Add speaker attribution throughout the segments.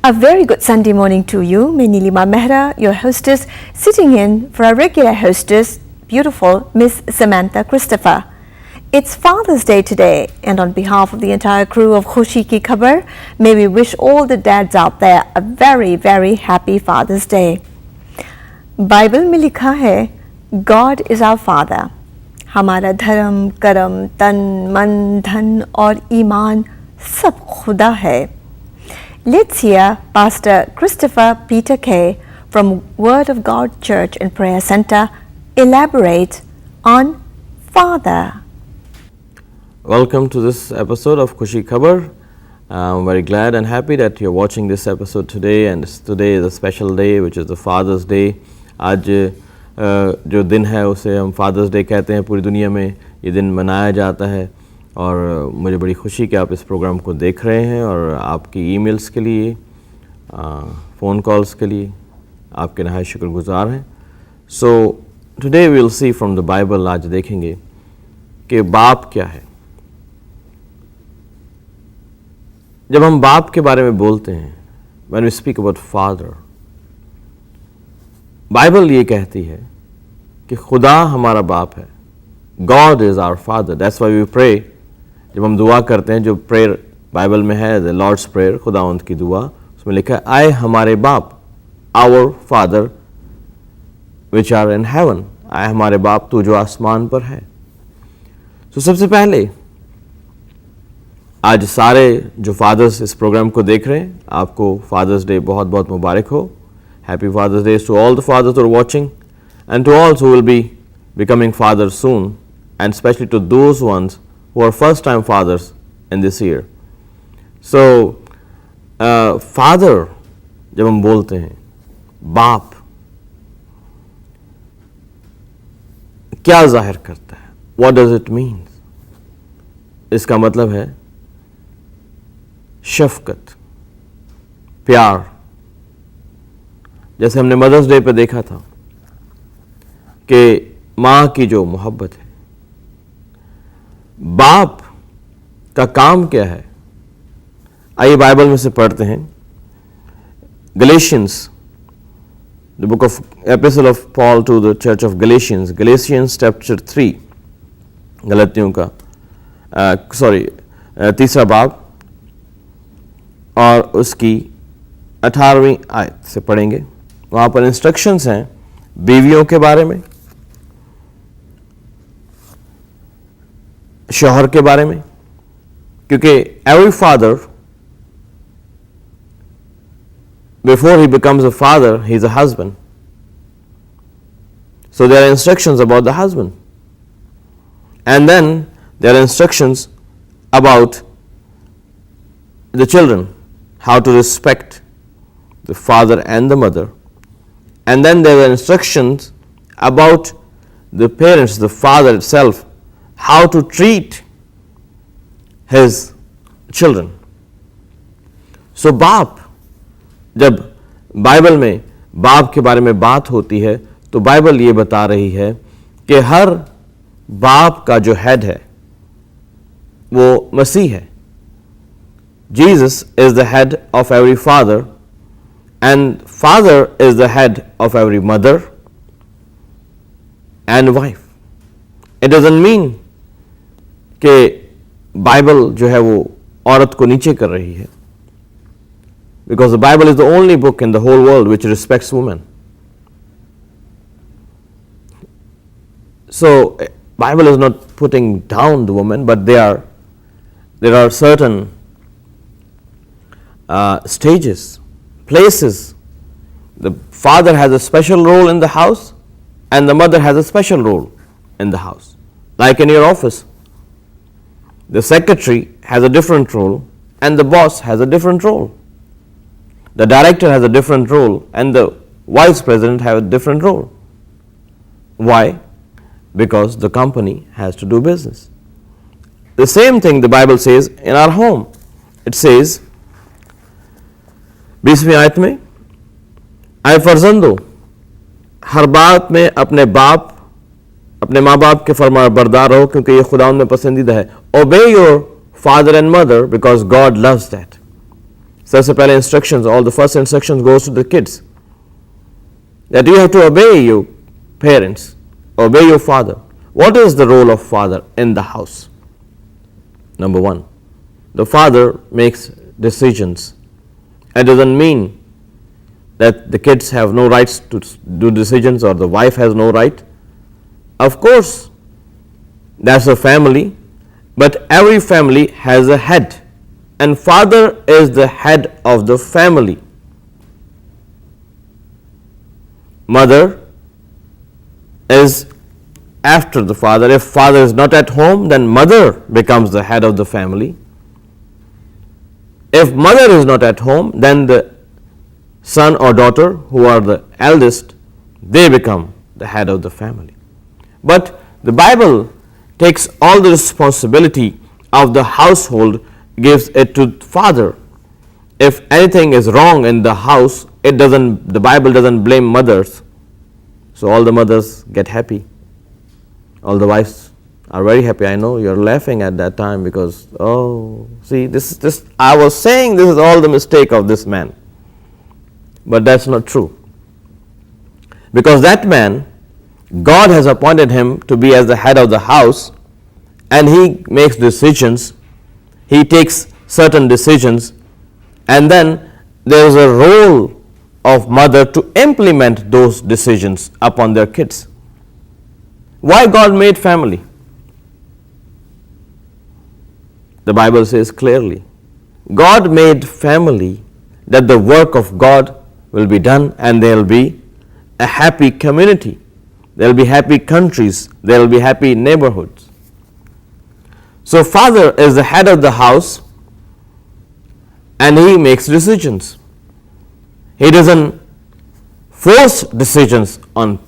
Speaker 1: A very good Sunday morning to you. मैं Nilima Mehra, your hostess, sitting in for our regular hostess, beautiful Miss Samantha Christopher. It's Father's Day today, and on behalf of the entire crew of KHUSHI की खबर, may we wish all the dads out there a very, very happy Father's Day. Bible में लिखा है, God is our Father. हमारा धर्म, कर्म, तन, मन, धन और ईमान सब खुदा है. Let's hear Pastor Christopher Peter K. from Word of God Church and Prayer Center elaborate on Father.
Speaker 2: Welcome to this episode of KHUSHI KHABAR. I'm very glad and happy that you're watching this episode today, and today is a special day which is the Father's Day. आज जो दिन है उसे हम fathers day कहते हैं. पूरी दुनिया में ये दिन मनाया जाता है और मुझे बड़ी खुशी कि आप इस प्रोग्राम को देख रहे हैं और आपकी ईमेल्स के लिए, फ़ोन कॉल्स के लिए आपके नहायत शुक्रगुजार हैं. So today we will see from the Bible. आज देखेंगे कि बाप क्या है. जब हम बाप के बारे में बोलते हैं, when we speak about father, Bible ये कहती है कि खुदा हमारा बाप है. God is our father. That's why we pray. जब हम दुआ करते हैं, जो प्रेयर बाइबल में है, द लॉर्ड्स प्रेयर, खुदावंद की दुआ, उसमें लिखा है, आए हमारे बाप, our father which are in heaven. आए हमारे बाप तू जो आसमान पर है. तो सबसे पहले आज सारे जो फादर्स इस प्रोग्राम को देख रहे हैं, आपको फादर्स डे बहुत बहुत मुबारक हो. Happy Father's Day to all the fathers who are watching, and to all who will be becoming fathers soon, and especially to those ones who are first time fathers in this year. So father जब हम बोलते हैं, बाप क्या जाहिर करता है? What does it mean? इसका मतलब है शफकत, प्यार. जैसे हमने मदर्स डे पे देखा था कि माँ की जो मोहब्बत है. बाप का काम क्या है? आइए बाइबल में से पढ़ते हैं. Galatians, the book of epistle of Paul to the church of Galatians, Galatians chapter 3, गलतियों का तीसरा बाब और उसकी 18वीं आयत से पढ़ेंगे. वहाँ पर इंस्ट्रक्शंस हैं बीवियों के बारे में, शौहर के बारे में, क्योंकि every father before he becomes a father he is a husband. So there are instructions about the husband, and then there are instructions about the children, how to respect the father and the mother. And then there were instructions about the parents, the father itself, how to treat his children. So बाप, जब Bible में बाप के बारे में बात होती है तो बाइबल ये बता रही है कि हर बाप का जो हेड है वो मसीह है. Jesus is the head of every father, and father is the head of every mother and wife. It doesn't mean कि बाइबल जो है वो औरत को नीचे कर रही है, because the Bible is the only book in the whole world which respects women. So Bible is not putting down the woman, but there are certain stages, places. The father has a special role in the house and the mother has a special role in the house. Like in your office, the secretary has a different role and the boss has a different role. The director has a different role and the vice president has a different role. Why? Because the company has to do business. The same thing the Bible says in our home. It says 20वीं आयत में, आए फर्जंदो, हर बात में अपने माँ बाप के फरमा बरदार हो, क्योंकि ये खुदा में पसंदीदा है. Obey your father and mother because God loves that. सबसे पहले instructions, all the first instructions goes to the kids, that you have to obey your parents, obey your father. What is the role of father in the house? Number one, the father makes decisions. It doesn't mean that the kids have no rights to do decisions or the wife has no right. Of course, that's a family, but every family has a head, and father is the head of the family. Mother is after the father. If father is not at home, then mother becomes the head of the family. If mother is not at home, then the son or daughter, who are the eldest, they become the head of the family. But the Bible takes all the responsibility of the household, gives it to father. If anything is wrong in the house, the Bible doesn't blame mothers. So all the mothers get happy. All the wives are very happy. I know you're laughing at that time because, oh, see, this I was saying this is all the mistake of this man. But that's not true. Because that man, God has appointed him to be as the head of the house, and he makes decisions. He takes certain decisions, and then there is a role of mother to implement those decisions upon their kids. Why God made family? The Bible says clearly, God made family that the work of God will be done and there will be a happy community. There will be happy countries. There will be happy neighborhoods. So father is the head of the house and he makes decisions. He doesn't force decisions on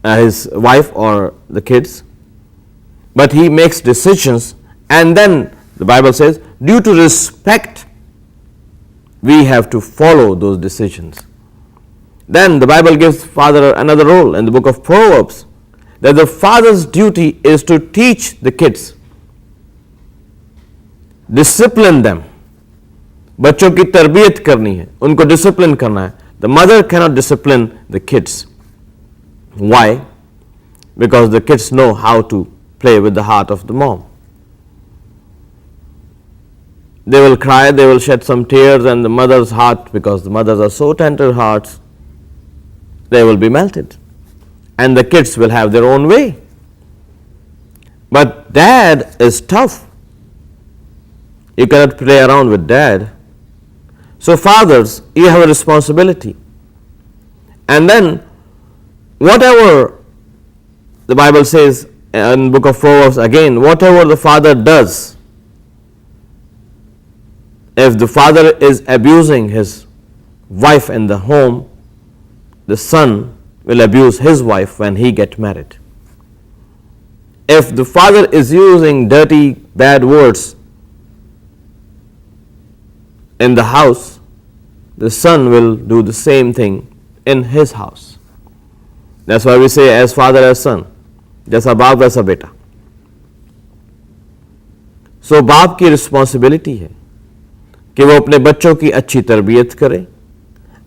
Speaker 2: his wife or the kids, but he makes decisions, and then the Bible says, due to respect, we have to follow those decisions. Then the Bible gives father another role in the book of Proverbs, that the father's duty is to teach the kids, discipline them. बच्चों की तरबियत करनी है, उनको discipline करना है. The mother cannot discipline the kids. Why? Because the kids know how to play with the heart of the mom. They will cry, they will shed some tears, and the mother's heart, because the mothers are so tender hearts, they will be melted. And the kids will have their own way. But dad is tough. You cannot play around with dad. So fathers, you have a responsibility. And then whatever the Bible says in book of Proverbs again, whatever the father does, if the father is abusing his wife in the home, the son will abuse his wife when he gets married. If the father is using dirty, bad words in the house, the son will do the same thing in his house. That's why we say as father as son, जैसा बाप वैसा बेटा. So बाप की responsibility है कि वो अपने बच्चों की अच्छी तरबियत करे,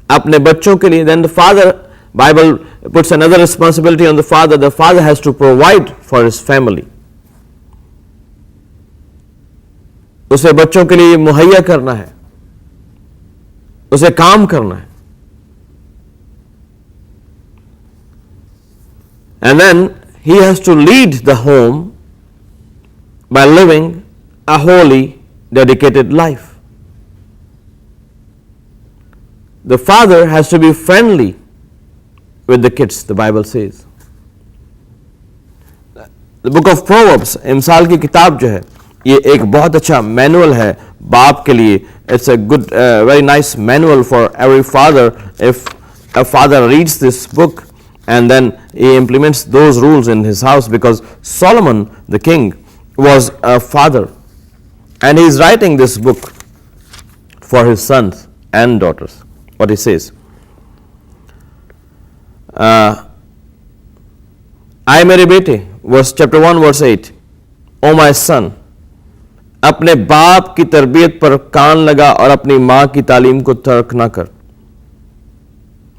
Speaker 2: अपने बच्चों के लिए. Then the father, Bible puts another responsibility on the father. The father has to provide for his family. उसे बच्चों के लिए मुहैया करना है, उसे काम करना है. And then he has to lead the home by living a holy, dedicated life. The father has to be friendly with the kids, the Bible says. The book of Proverbs, इमसाल की किताब जो है, ये एक बहुत अच्छा मैनुअल है बाप के लिए. It's a good, very nice manual for every father. If a father reads this book and then he implements those rules in his house, because Solomon the king was a father and he is writing this book for his sons and daughters. What he says, I मेरे बेटे, verse chapter 1 verse 8, O my son, अपने बाप की तरबियत पर कान लगा और अपनी माँ की तालीम को तर्क ना कर,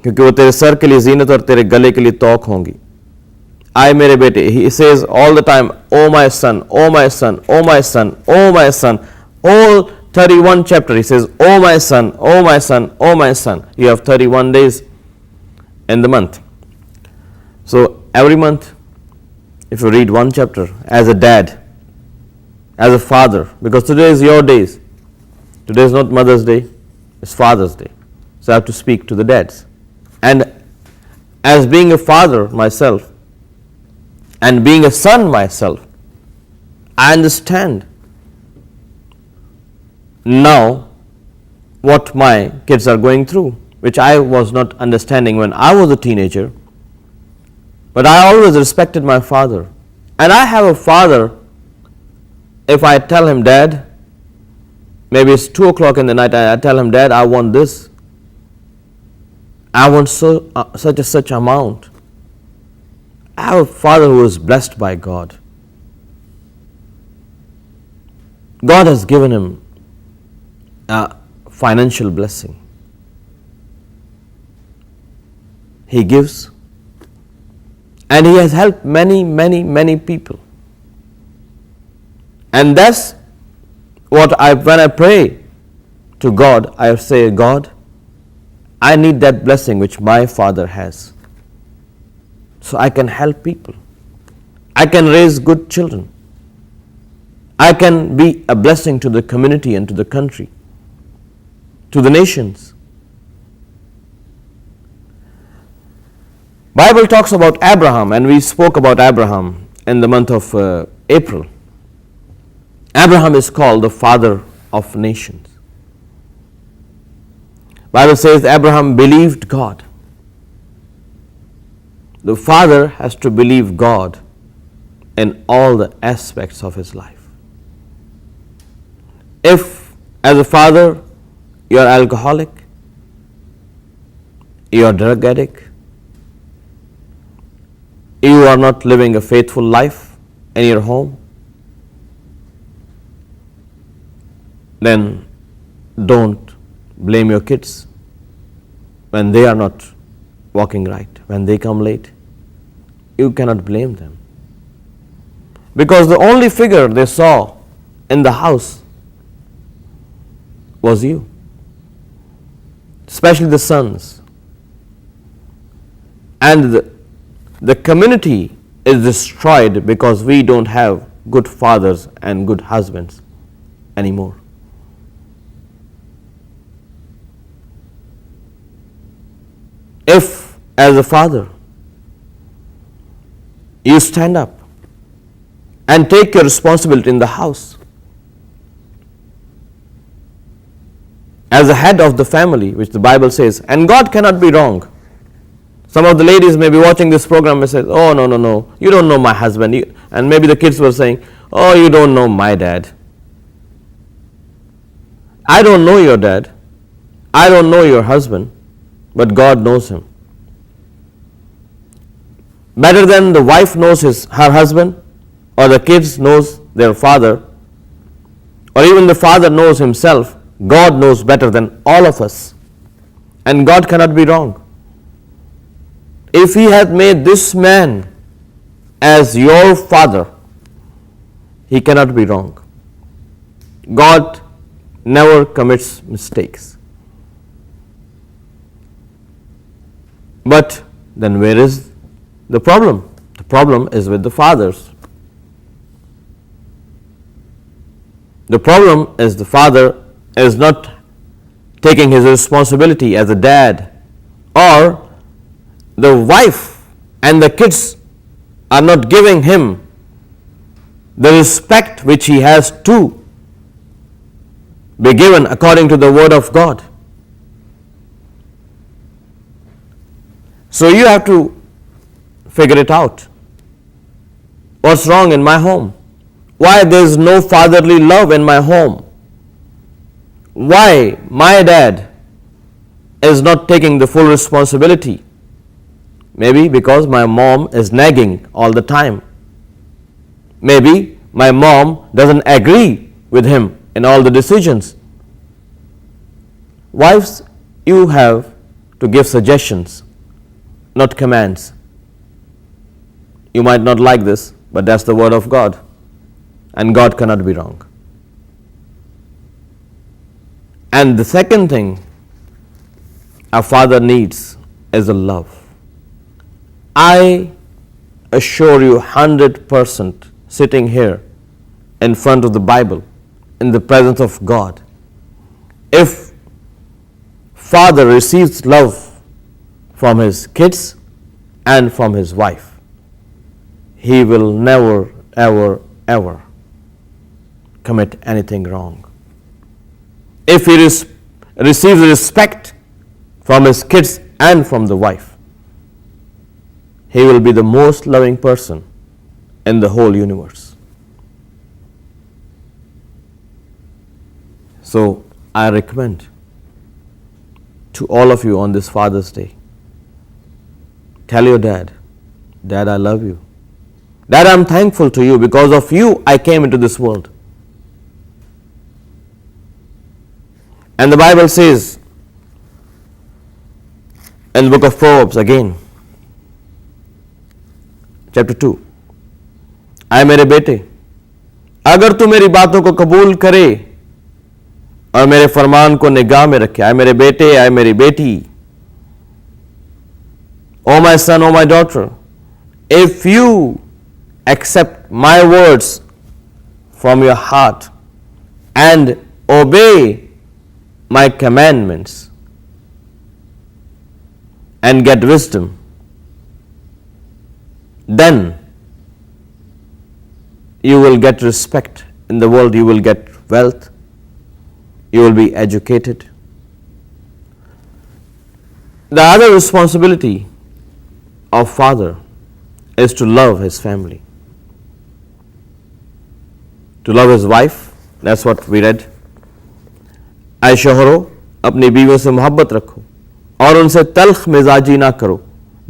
Speaker 2: क्योंकि वो तेरे सर के लिए जीनत और तेरे गले के लिए तौक होंगी। आए मेरे बेटे, he says all the time, oh my son, oh my son, oh my son, oh my son. All 31 chapter he says, oh my son, oh my son, oh my son. You have 31 days in the month. So every month, if you read one chapter as a dad, as a father, because today is your days. Today is not Mother's Day, it's Father's Day. So I have to speak to the dads. And as being a father myself, and being a son myself, I understand now what my kids are going through, which I was not understanding when I was a teenager. But I always respected my father. And I have a father, if I tell him, Dad, maybe it's 2 o'clock in the night, I tell him, Dad, I want this. I want such amount. I have a father who is blessed by God. God has given him a financial blessing. He gives, and he has helped many people. And that's what when I pray to God, I say, God, I need that blessing which my father has, so I can help people. I can raise good children. I can be a blessing to the community and to the country, to the nations. Bible talks about Abraham, and we spoke about Abraham in the month of April. Abraham is called the father of nations. Bible says Abraham believed God. The father has to believe God in all the aspects of his life. If as a father you are alcoholic, you are drug addict, you are not living a faithful life in your home, then don't blame your kids when they are not walking right, when they come late. You cannot blame them, because the only figure they saw in the house was you, especially the sons. And the community is destroyed because we don't have good fathers and good husbands anymore. If as a father you stand up and take your responsibility in the house as the head of the family, which the Bible says, and God cannot be wrong. Some of the ladies may be watching this program and say, oh, no, you don't know my husband. And maybe the kids were saying, oh, you don't know my dad. I don't know your dad. I don't know your husband, but God knows him. Better than the wife knows her husband, or the kids knows their father, or even the father knows himself. God knows better than all of us, and God cannot be wrong. If He hath made this man as your father, He cannot be wrong. God never commits mistakes. But then where is the problem? The problem is with the fathers. The problem is the father is not taking his responsibility as a dad, or the wife and the kids are not giving him the respect which he has to be given according to the word of God. So you have to figure it out. What's wrong in my home? Why there is no fatherly love in my home? Why my dad is not taking the full responsibility? Maybe because my mom is nagging all the time. Maybe my mom doesn't agree with him in all the decisions. Wives, you have to give suggestions, not commands. You might not like this, but that's the word of God, and God cannot be wrong. And the second thing a father needs is a love. I assure you 100%, sitting here in front of the Bible, in the presence of God, if father receives love from his kids and from his wife, he will never, ever, ever commit anything wrong. If he receives respect from his kids and from the wife, he will be the most loving person in the whole universe. So I recommend to all of you on this Father's Day, tell your dad, Dad, I love you. Dad, I'm thankful to you. Because of you, I came into this world. And the Bible says in the book of Proverbs again, chapter 2, आए मेरे बेटे, अगर तू मेरी बातों को कबूल करे और मेरे फरमान को निगाह में रखे, आए मेरे बेटे, आए मेरी बेटी, O my son, O my daughter, if you accept my words from your heart and obey my commandments and get wisdom, then you will get respect in the world, you will get wealth, you will be educated. The other responsibility of father is to love his family, to love his wife. That's what we read. ऐ शोहरों, अपनी बीवियों से मोहब्बत रखो और उनसे तल्ख मिजाजी ना करो.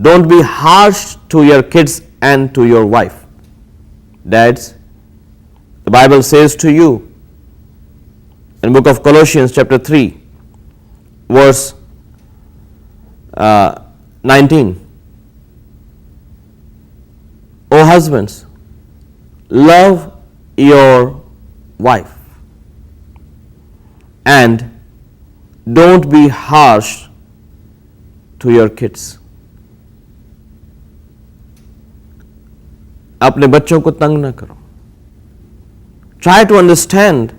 Speaker 2: Don't be harsh to your kids and to your wife. Dads, the Bible says to you in the book of Colossians chapter 3, verse 19, O husbands, love your wife and don't be harsh to your kids. अपने बच्चों को तंग ना करो. Try to understand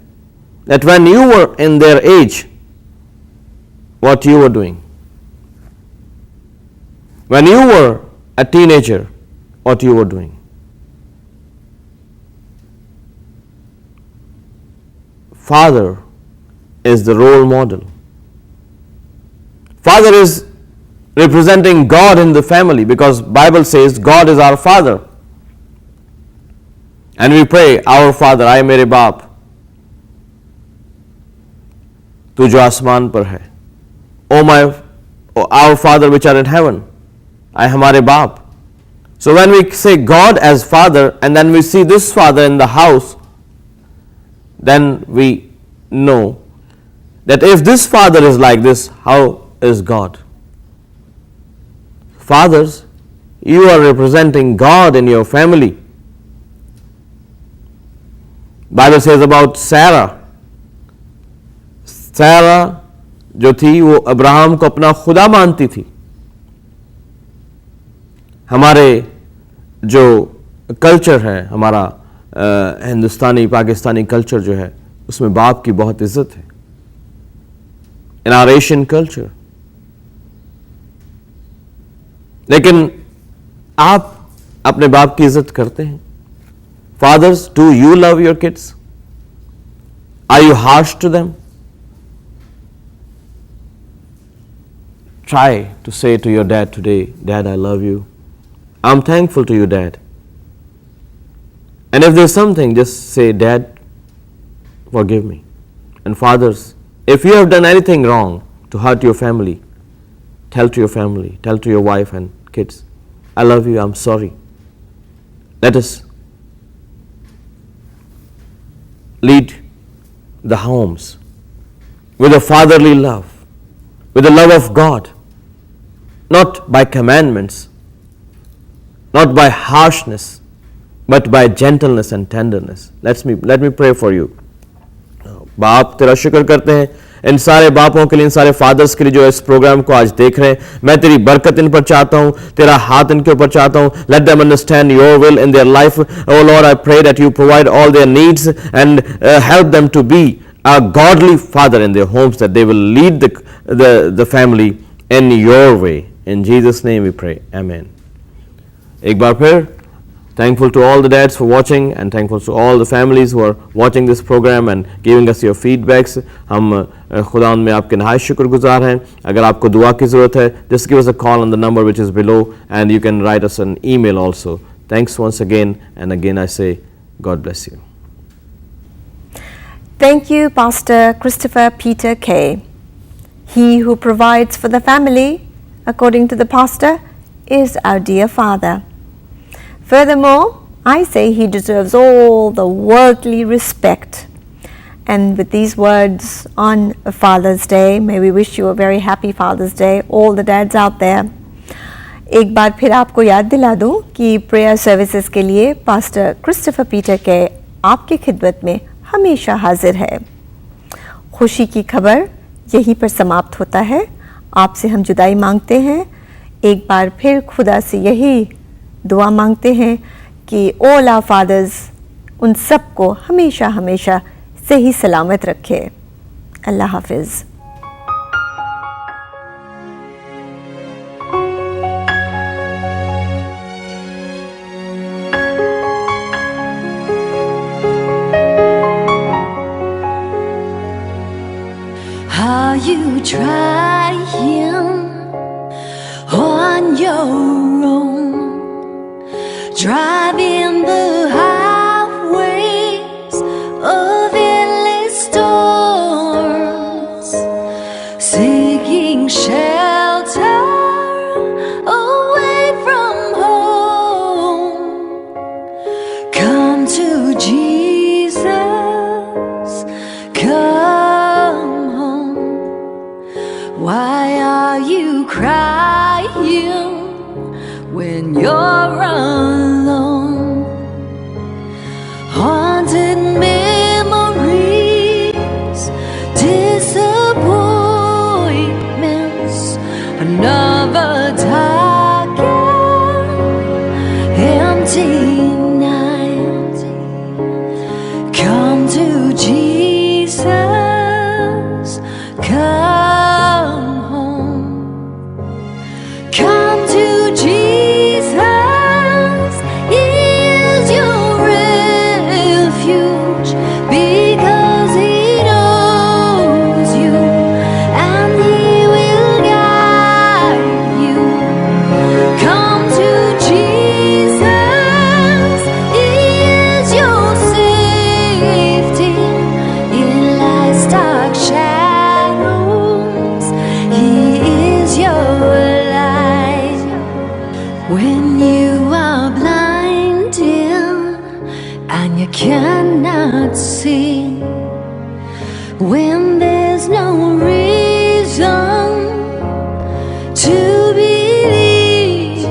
Speaker 2: that when you were in their age, what you were doing. When you were a teenager, what you were doing. Father is the role model. Father is representing God in the family, because Bible says God is our Father. And we pray, our Father, आए मेरे बाप, तू जो आसमान पर है. Our Father which are in heaven, आए हमारे बाप. So when we say God as Father and then we see this Father in the house, then we know that if this Father is like this, how is God? Fathers, you are representing God in your family. Bible says about Sarah. Sarah जो थी वो Abraham को अपना खुदा मानती थी. हमारे जो कल्चर है, हमारा हिंदुस्तानी पाकिस्तानी कल्चर जो है, उसमें बाप की बहुत इज्जत है. In our Asian culture. लेकिन आप अपने बाप की इज्जत करते हैं? Fathers, do you love your kids? Are you harsh to them? Try to say to your dad today, Dad, I love you. I'm thankful to you, Dad. And if there's something, just say, Dad, forgive me. And fathers, if you have done anything wrong to hurt your family, tell to your family, tell to your wife and kids, I love you, I'm sorry. Let us lead the homes with a fatherly love, with the love of God, not by commandments, not by harshness, but by gentleness and tenderness. Let me pray for you. बाप तेरा शुक्र करते हैं इन सारे बापों के लिए, इन सारे fathers के लिए जो इस प्रोग्राम को आज देख रहे हैं. मैं तेरी बरकत इन पर चाहता हूं, तेरा हाथ इनके ऊपर चाहता हूं. Let them understand your will in their life. O Lord, I pray that you provide all their needs and help them to be a godly father in their homes, that they will lead the family in your way. In Jesus' name we pray. Amen. एक बार फिर thankful to all the dads for watching and thankful to all the families who are watching this program and giving us your feedbacks. हम खुदा में आपके नहायत शुक्रगुजार हैं. अगर आपको दुआ की ज़रूरत है, just give us a call on the number which is below, and you can write us an email also. Thanks once again, and again I say God bless you.
Speaker 1: Thank you, Pastor Christopher Peter K. He who provides for the family, according to the pastor, is our dear Father. Furthermore, I say he deserves all the worldly respect. And with these words on Father's Day, may we wish you a very happy Father's Day, all the dads out there. एक बार फिर आपको याद दिला दूं कि prayer services के लिए pastor Christopher Peter के आपकी खिदमत में हमेशा हाजिर है. खुशी की खबर यहीं पर समाप्त होता है. आपसे हम जुदाई मांगते हैं. एक बार फिर खुदा से यही दुआ मांगते हैं कि ऑल आवर फादर्स उन सबको हमेशा हमेशा सही सलामत रखे. अल्लाह हाफिज़.
Speaker 3: Are you trying on your own, driving the highways of endless storms, seeking shelter away from home? Come to Jesus, come. Why are you crying when you're alone? Haunted memories, disappointments, another dark and empty night. Come to Jesus, come. When you are blinded and you cannot see, when there's no reason to believe,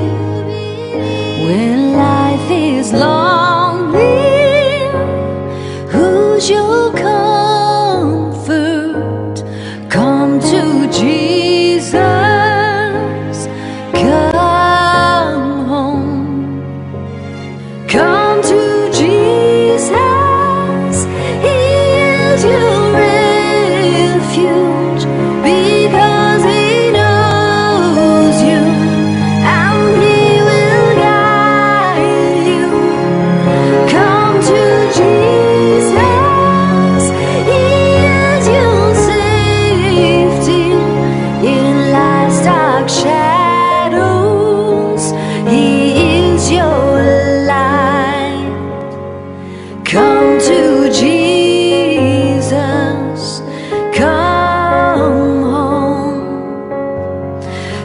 Speaker 3: when life is lonely, who's your comfort? Come to Jesus, come home. Come to Jesus, He is your refuge, because He knows you and He will guide you. Come to Jesus, He is your safety in life's dark shadows. He is your light. Come to Jesus, come home.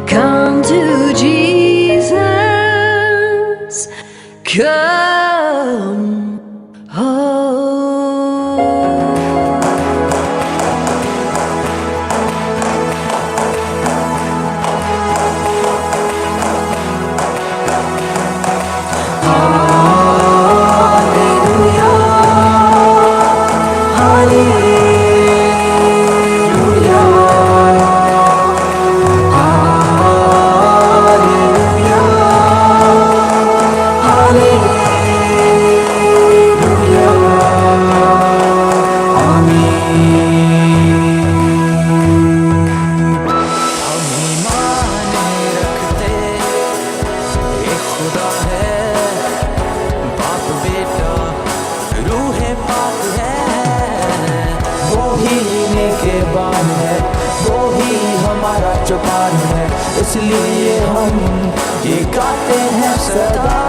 Speaker 3: Come to Jesus, come home.
Speaker 4: इसलिए हम ये गाते हैं सदा